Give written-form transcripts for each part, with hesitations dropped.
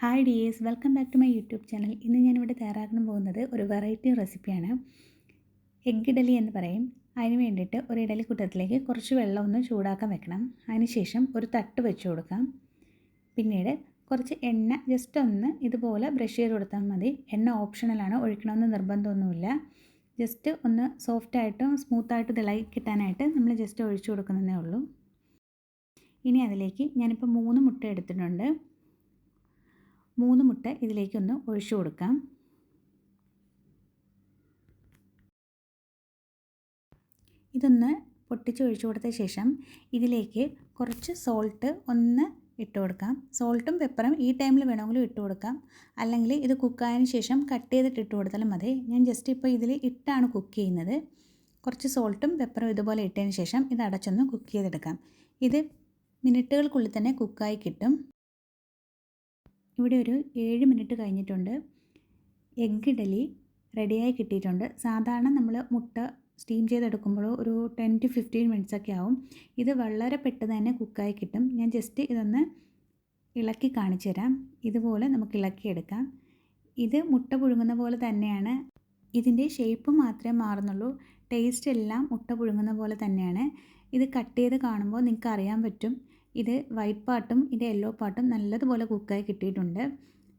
Hi dears, welcome back to my YouTube channel. ഇന്ന് ഞാനിവിടെ തയ്യാറാക്കാൻ പോകുന്നത് ഒരു വെറൈറ്റി റെസിപ്പിയാണ്. എഗ് ഇഡലി എന്ന് പറയും. അതിന് വേണ്ടിയിട്ട് ഒരു ഇഡലി കുട്ടത്തിലേക്ക് കുറച്ച് വെള്ളം ഒന്ന് ചൂടാക്കാൻ വെക്കണം. അതിനുശേഷം ഒരു തട്ട് വെച്ച് കൊടുക്കാം. പിന്നീട് കുറച്ച് എണ്ണ ജസ്റ്റ് ഒന്ന് ഇതുപോലെ ബ്രഷ് ചെയ്ത് കൊടുത്താൽ മതി. എണ്ണ ഓപ്ഷണലാണ്, ഒഴിക്കണമെന്ന് നിർബന്ധമൊന്നുമില്ല. ജസ്റ്റ് ഒന്ന് സോഫ്റ്റായിട്ടും സ്മൂത്തായിട്ടും ഇളകി കിട്ടാനായിട്ട് നമ്മൾ ജസ്റ്റ് ഒഴിച്ചു കൊടുക്കുന്നതേ ഉള്ളൂ. ഇനി അതിലേക്ക് ഞാനിപ്പോൾ 3 മുട്ട എടുത്തിട്ടുണ്ട്. 3 മുട്ട ഇതിലേക്കൊന്ന് ഒഴിച്ചു കൊടുക്കാം. ഇതൊന്ന് പൊട്ടിച്ച് ഒഴിച്ചു കൊടുത്ത ശേഷം ഇതിലേക്ക് കുറച്ച് സോൾട്ട് ഒന്ന് ഇട്ട് കൊടുക്കാം. സോൾട്ടും പെപ്പറും ഈ ടൈമിൽ വേണമെങ്കിലും ഇട്ട് കൊടുക്കാം, അല്ലെങ്കിൽ ഇത് കുക്കായതിന് ശേഷം കട്ട് ചെയ്തിട്ട് ഇട്ട് കൊടുത്താലും മതി. ഞാൻ ജസ്റ്റ് ഇപ്പോൾ ഇതിൽ ഇട്ടാണ് കുക്ക് ചെയ്യുന്നത്. കുറച്ച് സോൾട്ടും പെപ്പറും ഇതുപോലെ ഇട്ടതിന് ശേഷം ഇത് അടച്ചൊന്ന് കുക്ക് ചെയ്തെടുക്കാം. ഇത് മിനിറ്റുകൾക്കുള്ളിൽ തന്നെ കുക്കായി കിട്ടും. ഇവിടെ ഒരു 7 മിനിറ്റ് കഴിഞ്ഞിട്ടുണ്ട്. എഗ് ഇഡലി റെഡിയായി കിട്ടിയിട്ടുണ്ട്. സാധാരണ നമ്മൾ മുട്ട സ്റ്റീം ചെയ്തെടുക്കുമ്പോൾ ഒരു 10 to 15 മിനിറ്റ്സ് ഒക്കെ ആവും. ഇത് വളരെ പെട്ടെന്ന് തന്നെ കുക്കായി കിട്ടും. ഞാൻ ജസ്റ്റ് ഇതൊന്ന് ഇളക്കി കാണിച്ചു തരാം. ഇതുപോലെ നമുക്ക് ഇളക്കിയെടുക്കാം. ഇത് മുട്ട പുഴുങ്ങുന്ന പോലെ തന്നെയാണ്. ഇതിൻ്റെ ഷേപ്പ് മാത്രമേ മാറുന്നുള്ളൂ. ടേസ്റ്റ് എല്ലാം മുട്ട പുഴുങ്ങുന്ന പോലെ തന്നെയാണ്. ഇത് കട്ട് ചെയ്ത് കാണുമ്പോൾ നിങ്ങൾക്ക് അറിയാൻ പറ്റും. ഇത് വൈറ്റ് പാർട്ടും ഇതിൻ്റെ യെല്ലോ പാർട്ടും നല്ലതുപോലെ കുക്കായി കിട്ടിയിട്ടുണ്ട്.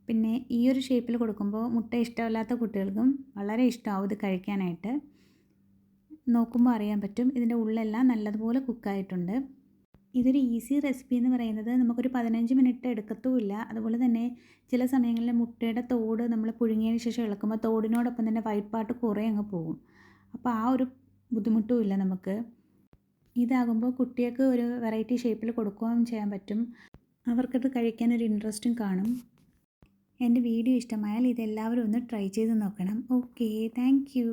പിന്നെ ഈ ഒരു ഷേപ്പിൽ കൊടുക്കുമ്പോൾ മുട്ട ഇഷ്ടമില്ലാത്ത കുട്ടികൾക്കും വളരെ ഇഷ്ടമാവും ഇത് കഴിക്കാനായിട്ട്. നോക്കുമ്പോൾ അറിയാൻ പറ്റും ഇതിൻ്റെ ഉള്ളെല്ലാം നല്ലതുപോലെ കുക്കായിട്ടുണ്ട്. ഇതൊരു ഈസി റെസിപ്പി എന്ന് പറയുന്നത് നമുക്കൊരു 15 മിനിറ്റ് എടുക്കത്തുമില്ല. അതുപോലെ തന്നെ ചില സമയങ്ങളിൽ മുട്ടയുടെ തോട് നമ്മൾ പുഴുങ്ങിയതിന് ശേഷം ഇളക്കുമ്പോൾ തോടിനോടൊപ്പം തന്നെ വൈറ്റ് പാർട്ട് കുറേ അങ്ങ് പോകും. അപ്പോൾ ആ ഒരു ബുദ്ധിമുട്ടും ഇല്ല നമുക്ക്. ഇതാകുമ്പോൾ കുട്ടികൾക്ക് ഒരു വെറൈറ്റി ഷേപ്പിൽ കൊടുക്കുകയും ചെയ്യാൻ പറ്റും. അവർക്കത് കഴിക്കാനൊരു ഇൻട്രസ്റ്റും കാണും. എൻ്റെ വീഡിയോ ഇഷ്ടമായാൽ ഇതെല്ലാവരും ഒന്ന് ട്രൈ ചെയ്ത് നോക്കണം. Okay, thank you.